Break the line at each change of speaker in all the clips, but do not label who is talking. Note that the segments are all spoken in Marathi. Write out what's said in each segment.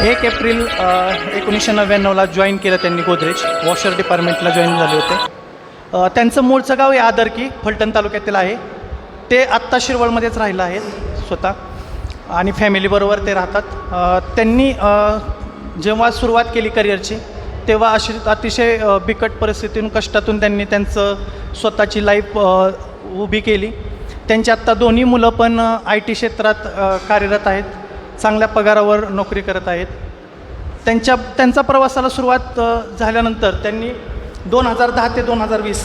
1 एप्रिल 1999ला जॉईन केलं त्यांनी गोदरेज वॉशर डिपार्टमेंटला जॉईन झाले होते. त्यांचं मूळचं गाव आहे आदरकी, फलटण तालुक्यातील आहे. ते आत्ता शिरवळमध्येच राहिलं आहेत स्वतः आणि फॅमिलीबरोबर ते राहतात. त्यांनी जेव्हा सुरुवात केली करिअरची तेव्हा अतिशय बिकट परिस्थितीतून कष्टातून त्यांनी त्यांचं स्वतःची लाईफ उभी केली. त्यांची आत्ता दोन्ही मुलं पण IT क्षेत्रात कार्यरत आहेत, चांगल्या पगारावर नोकरी करत आहेत. त्यांचा प्रवासाला सुरुवात झाल्यानंतर त्यांनी 2010 ते 2020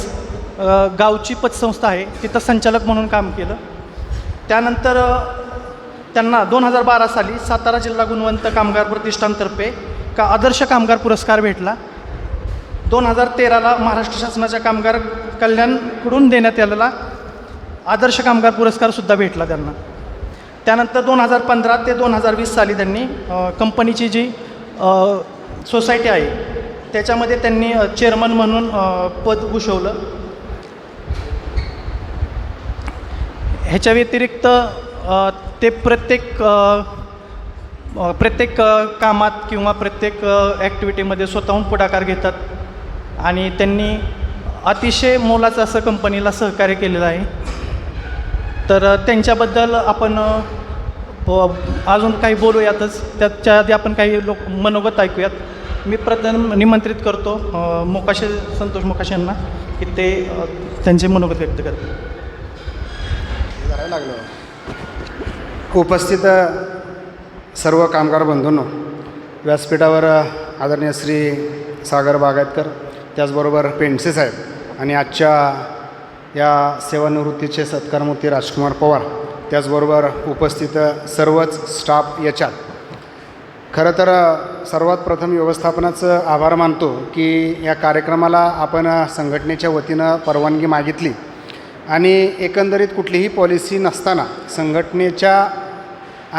गावची पतसंस्था आहे तिथं संचालक म्हणून काम केलं. त्यानंतर त्यांना 2012 साली सातारा जिल्हा गुणवंत कामगार प्रतिष्ठानतर्फे आदर्श कामगार पुरस्कार भेटला. 2013ला महाराष्ट्र शासनाच्या कामगार कल्याणकडून देण्यात आलेला आदर्श कामगार पुरस्कारसुद्धा भेटला त्यांना. त्यानंतर 2015 ते 2020 साली त्यांनी कंपनीची जी सोसायटी आहे त्याच्यामध्ये त्यांनी चेअरमन म्हणून पद भूषवलं. ह्याच्या व्यतिरिक्त ते प्रत्येक कामात किंवा प्रत्येक ॲक्टिव्हिटीमध्ये स्वतःहून पुढाकार घेतात आणि त्यांनी अतिशय मोलाचं असं कंपनीला सहकार्य केलेलं आहे. तर त्यांच्याबद्दल आपण अजून काही बोलूयातच. त्याच्या आधी आपण काही मनोगत ऐकूयात. मी प्रथम निमंत्रित करतो संतोष मोकाशे यांना की ते त्यांचे मनोगत व्यक्त करतात.
उपस्थित सर्व कामगार बंधूंनो, व्यासपीठावर आदरणीय श्री सागर बागायतकर, त्याचबरोबर पेंडसे साहेब आणि आजच्या या सेवानिवृत्तीचे सत्कारमूर्ती राजकुमार पवार, त्याचबरोबर उपस्थित सर्वच स्टाफ याच्यात. खरं तर सर्वात प्रथम व्यवस्थापनाचं आभार मानतो की या कार्यक्रमाला आपण संघटनेच्या वतीनं परवानगी मागितली आणि एकंदरीत कुठलीही पॉलिसी नसताना संघटनेच्या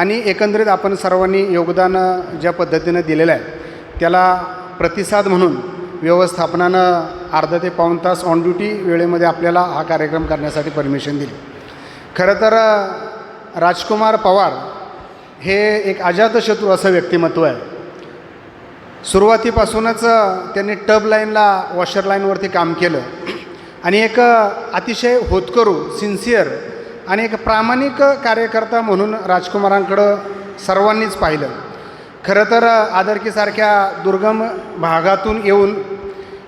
आणि एकंदरीत आपण सर्वांनी योगदान ज्या पद्धतीनं दिलेलं आहे त्याला प्रतिसाद म्हणून व्यवस्थापनानं अर्धा ते पाऊण तास ऑन ड्युटी वेळेमध्ये आपल्याला हा कार्यक्रम करण्यासाठी परमिशन दिली. खरं तर राजकुमार पवार हे एक अजातशत्रू असं व्यक्तिमत्व आहे. सुरुवातीपासूनच त्यांनी टब लाईनला वॉशर लाईनवरती काम केलं आणि एक अतिशय होतकरू, सिन्सिअर आणि एक प्रामाणिक कार्यकर्ता म्हणून राजकुमारांकडं सर्वांनीच पाहिलं. खरं तर आदरकीसारख्या दुर्गम भागातून येऊन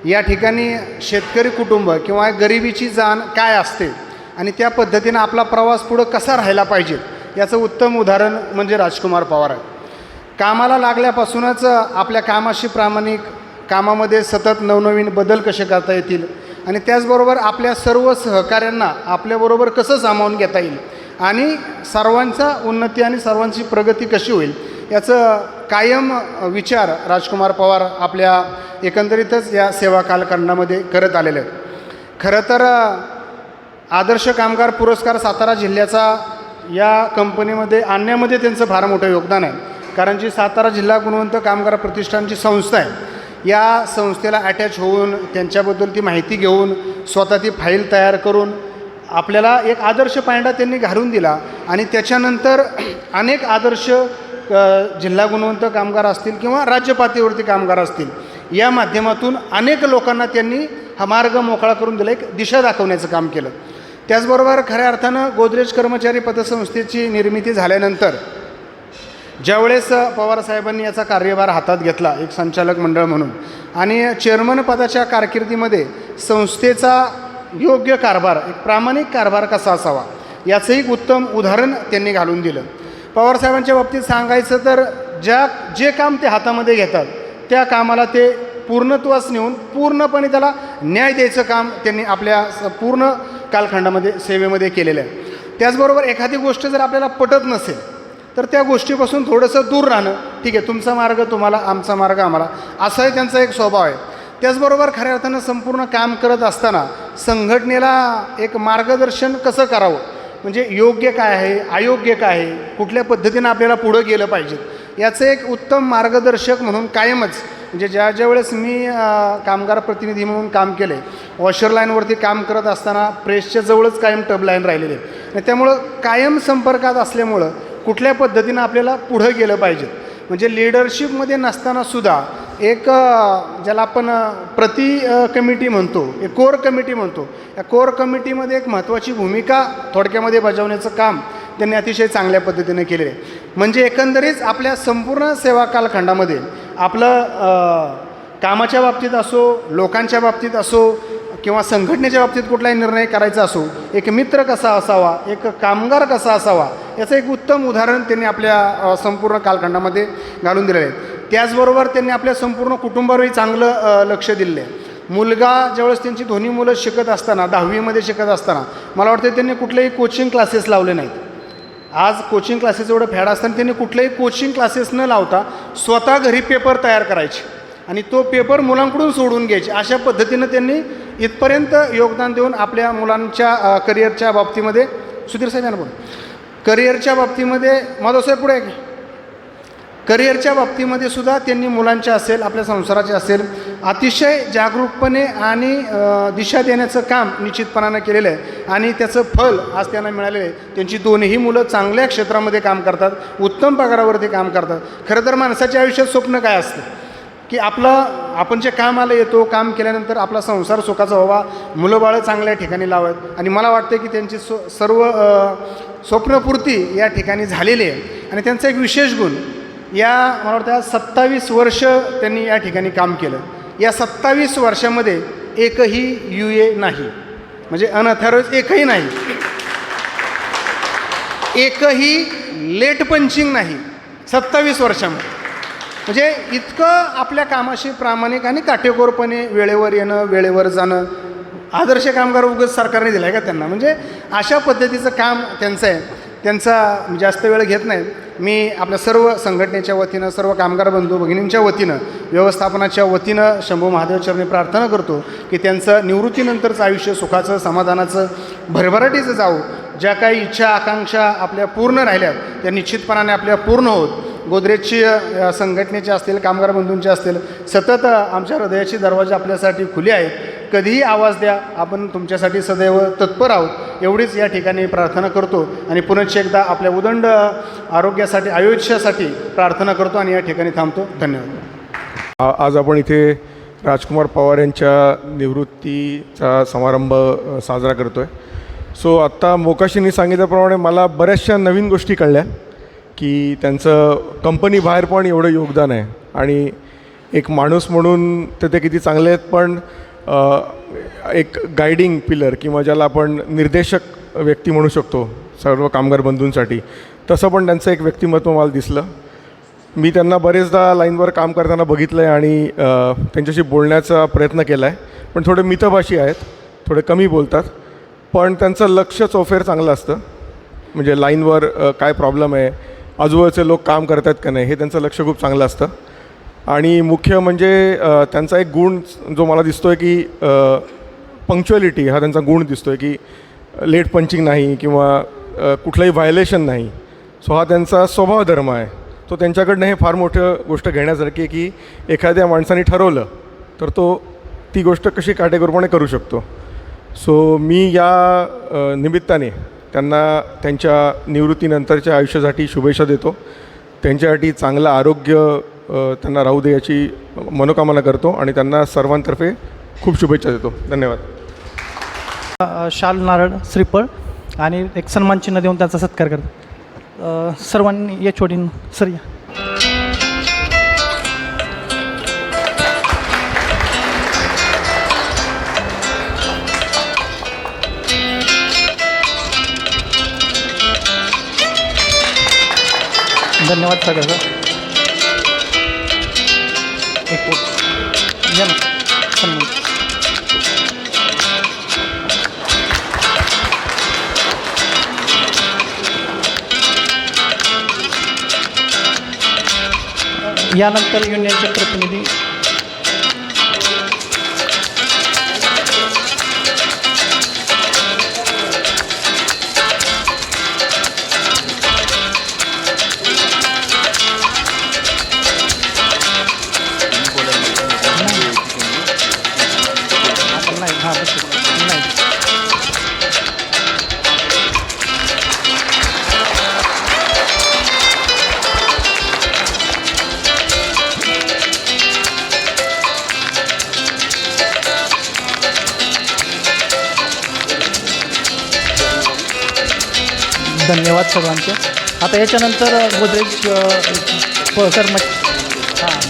या ठिकाणी शेतकरी कुटुंब किंवा गरिबीची जाण काय असते आणि त्या पद्धतीनं आपला प्रवास पुढं कसा राहायला पाहिजे याचं उत्तम उदाहरण म्हणजे राजकुमार पवार आहे. कामाला लागल्यापासूनच आपल्या कामाशी प्रामाणिक, कामामध्ये सतत नवनवीन बदल कसे करता येतील आणि त्याचबरोबर आपल्या सर्व सहकाऱ्यांना आपल्याबरोबर कसं सामावून घेता येईल आणि सर्वांचा उन्नती आणि सर्वांची प्रगती कशी होईल याचं कायम विचार राजकुमार पवार आपल्या एकंदरीतच या सेवा कालखंडामध्ये करत आलेले आहेत. खरं तर आदर्श कामगार पुरस्कार सातारा जिल्ह्याचा या कंपनीमध्ये आणण्यामध्ये त्यांचं फार मोठं योगदान आहे. कारण जी सातारा जिल्हा गुणवंत कामगार प्रतिष्ठानची संस्था आहे या संस्थेला अटॅच होऊन त्यांच्याबद्दल ती माहिती घेऊन स्वतः ती फाईल तयार करून आपल्याला एक आदर्श पायंडा त्यांनी घालून दिला आणि त्याच्यानंतर अनेक आदर्श जिल्हा गुणवंत कामगार असतील किंवा राज्य पातळीवरती कामगार असतील या माध्यमातून अनेक लोकांना त्यांनी हा मार्ग मोकळा करून दिला, एक दिशा दाखवण्याचं काम केलं. त्याचबरोबर खऱ्या अर्थानं गोदरेज कर्मचारी पतसंस्थेची निर्मिती झाल्यानंतर ज्यावेळेस पवारसाहेबांनी याचा कार्यभार हातात घेतला एक संचालक मंडळ म्हणून आणि चेअरमन पदाच्या कारकिर्दीमध्ये संस्थेचा योग्य कारभार, एक प्रामाणिक कारभार कसा असावा याचं एक उत्तम उदाहरण त्यांनी घालून दिलं. पवारसाहेबांच्या बाबतीत सांगायचं तर जे काम ते हातामध्ये घेतात त्या कामाला ते पूर्णत्वास नेऊन पूर्णपणे त्याला न्याय द्यायचं काम त्यांनी आपल्या पूर्ण कालखंडामध्ये सेवेमध्ये केलेलं आहे. त्याचबरोबर एखादी गोष्ट जर आपल्याला पटत नसेल तर त्या गोष्टीपासून थोडंसं दूर राहणं, ठीक आहे तुमचा मार्ग तुम्हाला, आमचा मार्ग आम्हाला, असाही त्यांचा एक स्वभाव आहे. त्याचबरोबर खऱ्या अर्थानं संपूर्ण काम करत असताना संघटनेला एक मार्गदर्शन कसं करावं, म्हणजे योग्य काय आहे, अयोग्य काय आहे, कुठल्या पद्धतीनं आपल्याला पुढं गेलं पाहिजे याचं एक उत्तम मार्गदर्शक म्हणून कायमच, म्हणजे ज्या वेळेस मी कामगार प्रतिनिधी म्हणून काम केले, वॉशर लाईनवरती काम करत असताना प्रेसच्या जवळच कायम टब लाईन राहिलेले आणि त्यामुळं कायम संपर्कात असल्यामुळं कुठल्या पद्धतीनं आपल्याला पुढं गेलं पाहिजे म्हणजे लीडरशिपमध्ये नसतानासुद्धा एक ज्याला आपण कमिटी म्हणतो, एक कोर कमिटी म्हणतो, या कोर कमिटीमध्ये एक महत्त्वाची भूमिका थोडक्यामध्ये बजावण्याचं काम त्यांनी अतिशय चांगल्या पद्धतीने केलेलं आहे. म्हणजे एकंदरीत आपल्या संपूर्ण सेवा कालखंडामध्ये आपलं कामाच्या बाबतीत असो, लोकांच्या बाबतीत असो किंवा संघटनेच्या बाबतीत कुठलाही निर्णय करायचा असो, एक मित्र कसा असावा, एक कामगार कसा असावा, याचं एक उत्तम उदाहरण त्यांनी आपल्या संपूर्ण कालखंडामध्ये घालून दिलेलं आहे. त्याचबरोबर त्यांनी आपल्या संपूर्ण कुटुंबावरही चांगलं लक्ष दिलेलं आहे. मुलगा ज्यावेळेस त्यांची दोन्ही मुलं शिकत असताना 10वीमध्ये शिकत असताना मला वाटतं त्यांनी कुठलेही कोचिंग क्लासेस लावले नाहीत. आज कोचिंग क्लासेस एवढं फॅड असताना त्यांनी कुठलेही कोचिंग क्लासेस न लावता स्वतः घरी पेपर तयार करायचे आणि तो पेपर मुलांकडून सोडून घ्यायचे. अशा पद्धतीनं त्यांनी इथपर्यंत योगदान देऊन आपल्या मुलांच्या करिअरच्या बाबतीमध्ये सुधीर साहेब यांना बोल करिअरच्या बाबतीमध्ये माधवसाहेब पुढे आहे करिअरच्या बाबतीमध्ये सुद्धा त्यांनी मुलांच्या असेल, आपल्या संसाराचे असेल, अतिशय जागरूकपणे आणि दिशा देण्याचं काम निश्चितपणानं केलेलं आहे आणि त्याचं फल आज त्यांना मिळालेलं आहे. त्यांची दोन्ही मुलं चांगल्या क्षेत्रामध्ये काम करतात, उत्तम पगारावरती काम करतात. खरं तर माणसाच्या आयुष्यात स्वप्न काय असतं की आपण जे कामाला येतो, काम केल्यानंतर आपला संसार सुखाचा व्हावा, मुलं बाळं चांगल्या ठिकाणी लावत आणि मला वाटतं की त्यांची सर्व स्वप्नपूर्ती या ठिकाणी झालेली आहे. आणि त्यांचा एक विशेष गुण, या मला वाटतं 27 वर्ष त्यांनी या ठिकाणी काम केलं. या 27 वर्षामध्ये एकही UA नाही, म्हणजे अनऑथराइज्ड एकही नाही, एकही लेट पंचिंग नाही 27 वर्षामध्ये. म्हणजे इतकं आपल्या कामाशी प्रामाणिक आणि काटेकोरपणे वेळेवर येणं, वेळेवर जाणं. आदर्श कामगार उगाच सरकारने दिला आहे का त्यांना? म्हणजे अशा पद्धतीचं काम त्यांचं आहे. त्यांचा जास्त वेळ घेत नाही. मी आपल्या सर्व संघटनेच्या वतीनं, सर्व कामगार बंधू भगिनींच्या वतीनं, व्यवस्थापनाच्या वतीनं शंभू महादेवचरणी प्रार्थना करतो की त्यांचं निवृत्तीनंतरचं आयुष्य सुखाचं, समाधानाचं, भरभराटीचं जावं. ज्या काही इच्छा आकांक्षा आपल्या पूर्ण राहिल्यात त्या निश्चितपणाने आपल्या पूर्ण होत. गोदरेजची संघटनेच्या असतील, कामगार बंधूंच्या असतील, सतत आमच्या हृदयाची दरवाजे आपल्यासाठी खुले आहेत. कधीही आवाज द्या, आपण तुमच्यासाठी सदैव तत्पर आहोत एवढीच या ठिकाणी प्रार्थना करतो आणि पुनश्च एकदा आपल्या उदंड आरोग्यासाठी, आयुष्यासाठी प्रार्थना करतो आणि या ठिकाणी थांबतो. धन्यवाद.
आज आपण इथे राजकुमार पवार यांच्या निवृत्तीचा समारंभ साजरा करतो आहे. सो आत्ता मोकाशींनी सांगितल्याप्रमाणे मला बऱ्याचशा नवीन गोष्टी कळल्या की त्यांचं कंपनी बाहेर पण एवढं योगदान आहे आणि एक माणूस म्हणून ते किती चांगले आहेत, पण एक गायडिंग पिलर किंवा ज्याला आपण निर्देशक व्यक्ती म्हणू शकतो सर्व कामगार बंधूंसाठी, तसं पण त्यांचं एक व्यक्तिमत्व मला दिसलं. मी त्यांना बरेचदा लाईनवर काम करताना बघितलं आहे आणि त्यांच्याशी बोलण्याचा प्रयत्न केला आहे, पण थोडे मितभाषी आहेत, थोडे कमी बोलतात, पण त्यांचं लक्ष चौफेर चांगलं असतं. म्हणजे लाईनवर काय प्रॉब्लेम आहे, आजूबाजूचे लोक काम करत आहेत का नाही, हे त्यांचं लक्ष खूप चांगलं असतं. आणि मुख्य म्हणजे त्यांचा एक गुण जो मला दिसतो आहे की पंक्च्युअलिटी हा त्यांचा गुण दिसतो आहे की लेट पंचिंग नाही किंवा कुठलंही व्हायलेशन नाही. सो हा त्यांचा स्वभाव धर्म आहे. तो त्यांच्याकडनं हे फार मोठं गोष्ट घेण्यासारखी आहे की एखाद्या माणसाने ठरवलं तर तो ती गोष्ट कशी काटेकोरपणे करू शकतो. सो मी या निमित्ताने त्यांना त्यांच्या निवृत्तीनंतरच्या आयुष्यासाठी शुभेच्छा देतो. त्यांच्यासाठी चांगलं आरोग्य त्यांना राहू दे याची मनोकामना करतो आणि त्यांना सर्वांतर्फे खूप शुभेच्छा देतो. धन्यवाद.
शाल, नारळ, श्रीफळ आणि एक सन्मान चिन्ह देऊन त्यांचा सत्कार करतो. सर्वांनी या छोटी सर या. धन्यवाद सगळं. एक या ना सन्मान. यानंतर युनियनचे प्रतिनिधी धन्यवाद सर्वांचे. आता याच्यानंतर गोदरेज हां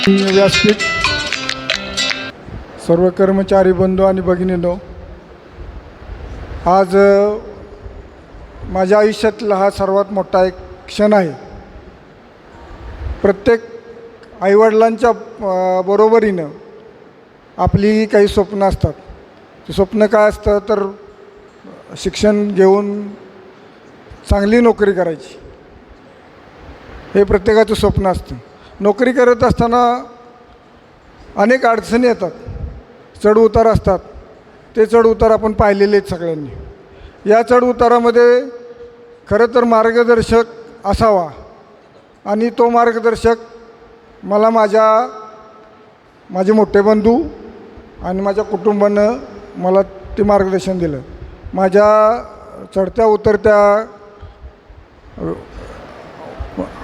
व्यासपीठ, सर्व कर्मचारी बंधू आणि भगिनींनो, आज माझ्या आयुष्यातला हा सर्वात मोठा एक क्षण आहे. प्रत्येक आईवडिलांच्या बरोबरीनं आपली काही स्वप्न असतात. ते स्वप्न काय असतं तर शिक्षण घेऊन चांगली नोकरी करायची, हे प्रत्येकाचं स्वप्न असतं. नोकरी करत असताना अनेक अडचणी येतात, चढउतार असतात. ते चढउतार आपण पाहिलेले आहेत सगळ्यांनी. या चढउतारामध्ये खरं तर मार्गदर्शक असावा, आणि तो मार्गदर्शक मला माझे मोठे बंधू आणि माझ्या कुटुंबानं मला ते मार्गदर्शन दिलं. माझ्या चढत्या उतरत्या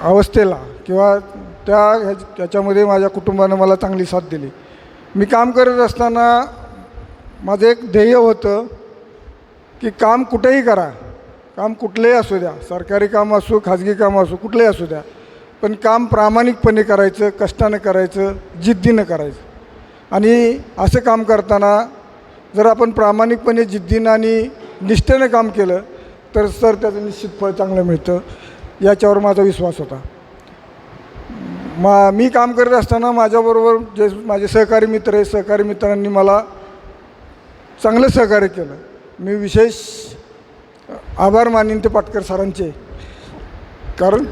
अवस्थेला किंवा त्याच्यामध्ये माझ्या कुटुंबानं मला चांगली साथ दिली. मी काम करत असताना माझं एक ध्येय होतं की काम कुठेही करा, काम कुठलंही असू द्या, सरकारी काम असो, खाजगी काम असो, कुठलंही असू द्या, पण काम प्रामाणिकपणे करायचं, कष्टानं करायचं, जिद्दीनं करायचं. आणि असं काम करताना जर आपण प्रामाणिकपणे, जिद्दीनं आणि निष्ठेनं काम केलं तर त्याचं निश्चित फळ चांगलं मिळतं, याच्यावर माझा विश्वास होता. मी काम करत असताना माझ्याबरोबर जे माझे सहकारी मित्र आहे, सहकारी मित्रांनी मला चांगलं सहकार्य केलं. मी विशेष आभार मानीन ते पाटकर सरांचे, कारण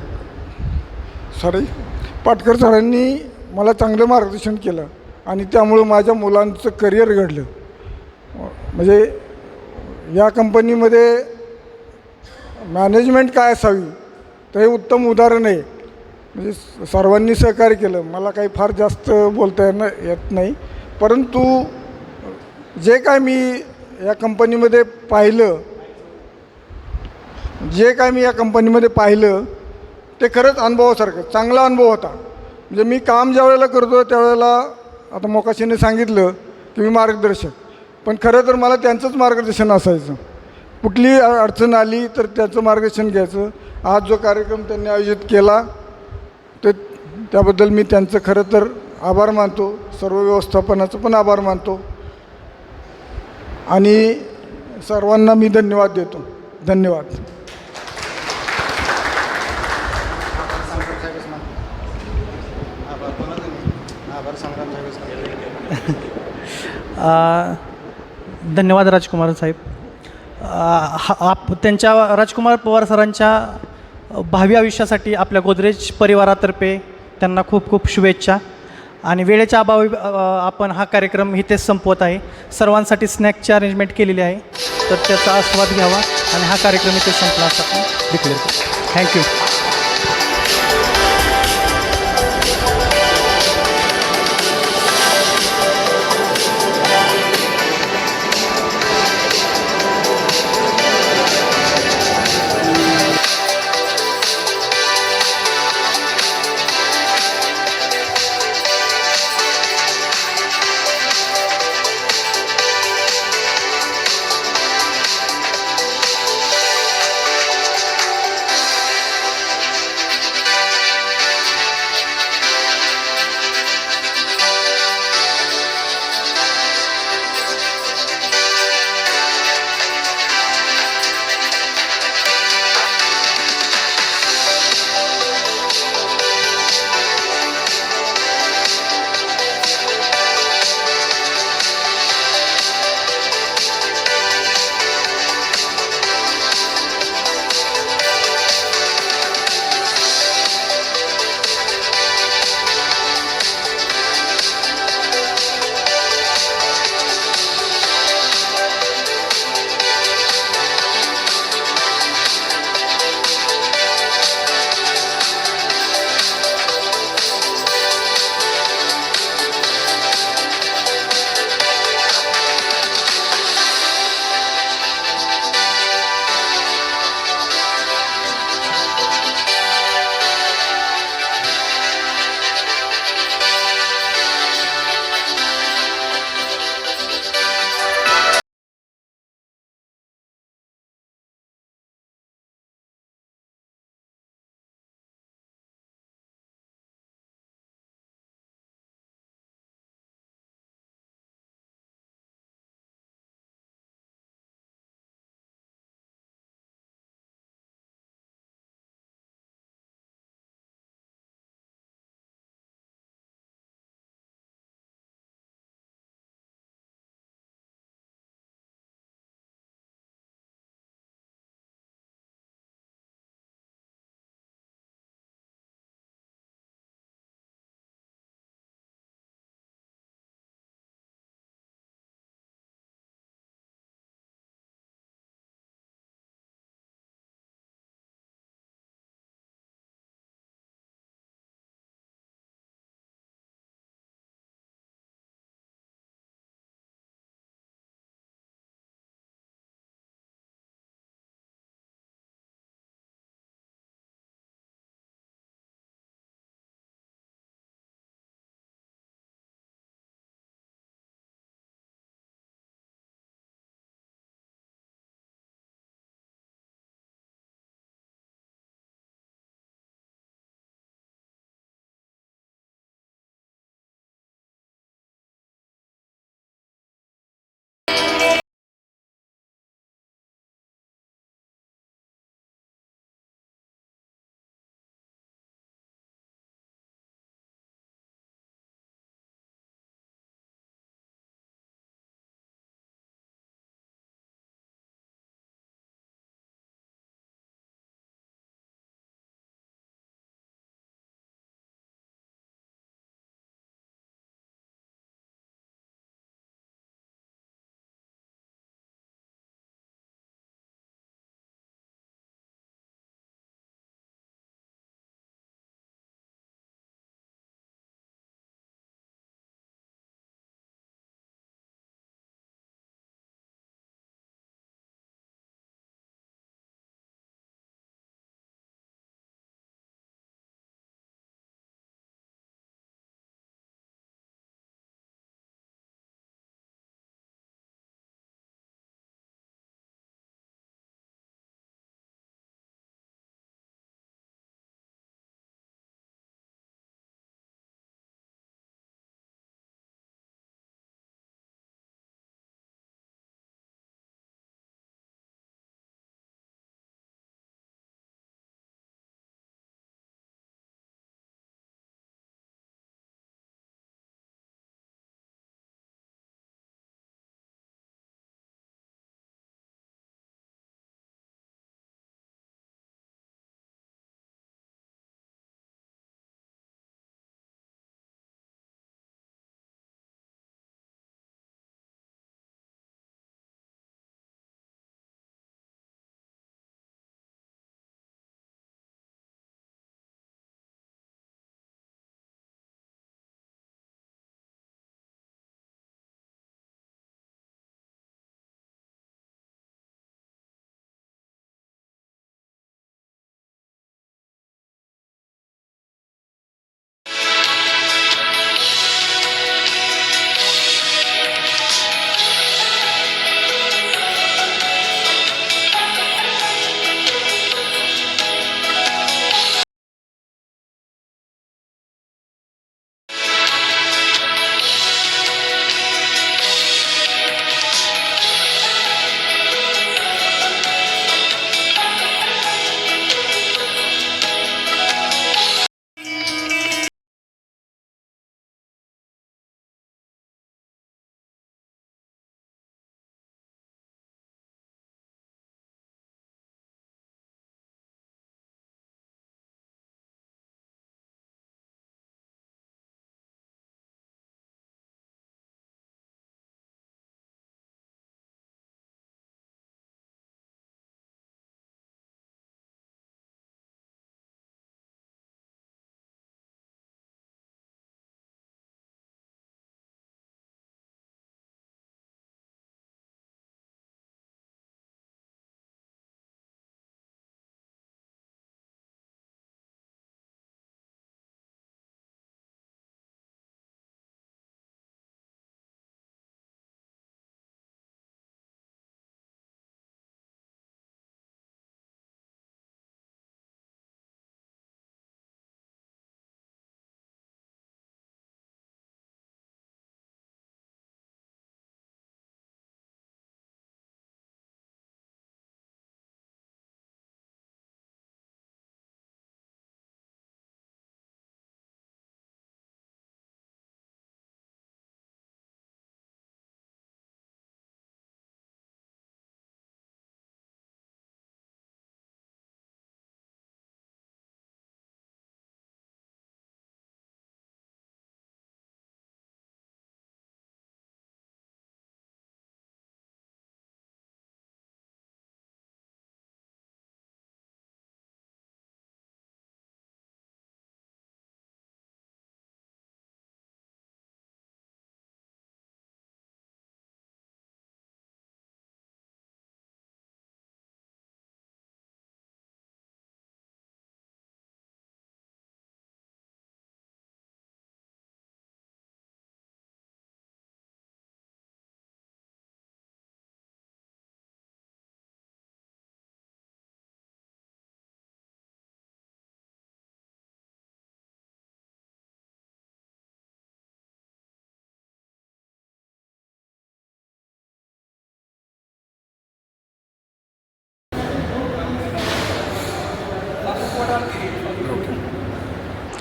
पाटकर सरांनी मला चांगलं मार्गदर्शन केलं आणि त्यामुळं माझ्या मुलांचं करिअर घडलं. म्हणजे या कंपनीमध्ये मॅनेजमेंट काय असावी तर हे उत्तम उदाहरण आहे. म्हणजे सर्वांनी सहकार्य केलं. मला काही फार जास्त बोलता येत नाही, परंतु जे काय मी या कंपनीमध्ये पाहिलं ते खरंच अनुभवासारखं चांगला अनुभव होता. म्हणजे मी काम ज्या वेळेला करतो त्यावेळेला, आता मोकाशीने सांगितलं की मी मार्गदर्शक, पण खरं तर मला त्यांचंच मार्गदर्शन असायचं. कुठली अडचण आली तर त्याचं मार्गदर्शन घ्यायचं. आज जो कार्यक्रम त्यांनी आयोजित केला ते त्याबद्दल मी त्यांचं खरं तर आभार मानतो. सर्व व्यवस्थापनाचं पण आभार मानतो आणि सर्वांना मी धन्यवाद देतो. धन्यवाद.
धन्यवाद राजकुमार साहेब. त्यांच्या राजकुमार पवार सरांच्या भावी आयुष्यासाठी आपल्या गोदरेज परिवारातर्फे त्यांना खूप खूप शुभेच्छा. आणि वेळेच्या अभावी आपण हा कार्यक्रम इथेच संपवत आहे. सर्वांसाठी स्नॅक्सची अरेंजमेंट केलेली आहे, तर त्याचा आस्वाद घ्यावा आणि हा कार्यक्रम इथे संपला असं आपण डिक्लेअर करू. थँक्यू.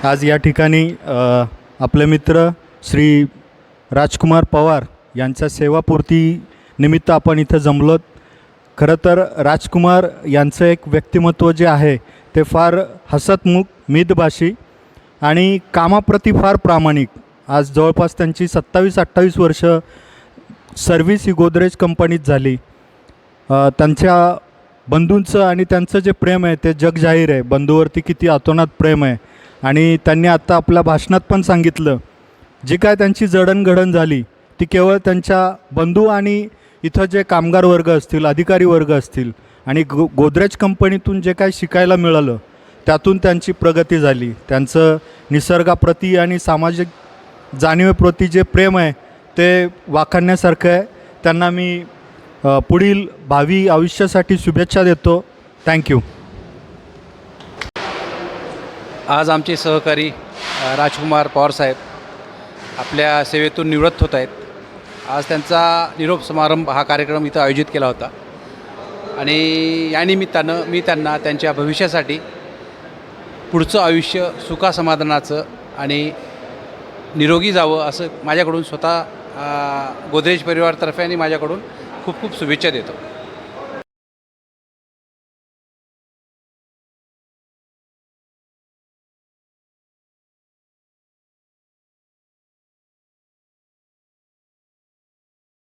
आज या ठिकाणी आपले मित्र श्री राजकुमार पवार यांच्या सेवापूर्ती निमित्त आपण इथं जमलोत. खरं तर राजकुमार यांचं एक व्यक्तिमत्व जे आहे ते फार हसतमुख, मितभाषी आणि कामाप्रती फार प्रामाणिक. आज जवळपास त्यांची 27-28 वर्ष सर्व्हिस ही गोदरेज कंपनीत झाली. त्यांच्या बंधूंचं आणि त्यांचं जे प्रेम आहे ते जगजाहीर आहे. बंधूवरती किती अतोनात प्रेम आहे. आणि त्यांनी आत्ता आपल्या भाषणात पण सांगितलं, जी काय त्यांची जडणघडण झाली ती केवळ त्यांच्या बंधू आणि इथं जे कामगार वर्ग असतील, अधिकारी वर्ग असतील आणि गोदरेज कंपनीतून जे काय शिकायला मिळालं त्यातून त्यांची प्रगती झाली. त्यांचं निसर्गाप्रती आणि सामाजिक जाणीवेप्रती जे प्रेम आहे ते वाखाणण्यासारखं आहे. त्यांना मी पुढील भावी आयुष्यासाठी शुभेच्छा देतो. थँक्यू.
आज आमचे सहकारी राजकुमार पवारसाहेब आपल्या सेवेतून निवृत्त होत आहेत. आज त्यांचा निरोप समारंभ हा कार्यक्रम इथं आयोजित केला होता आणि या निमित्तानं मी त्यांना त्यांच्या भविष्यासाठी पुढचं आयुष्य सुखासमाधानाचं आणि निरोगी जावं असं माझ्याकडून स्वतः गोदरेज परिवारतर्फे आणि माझ्याकडून खूप खूप शुभेच्छा देतो.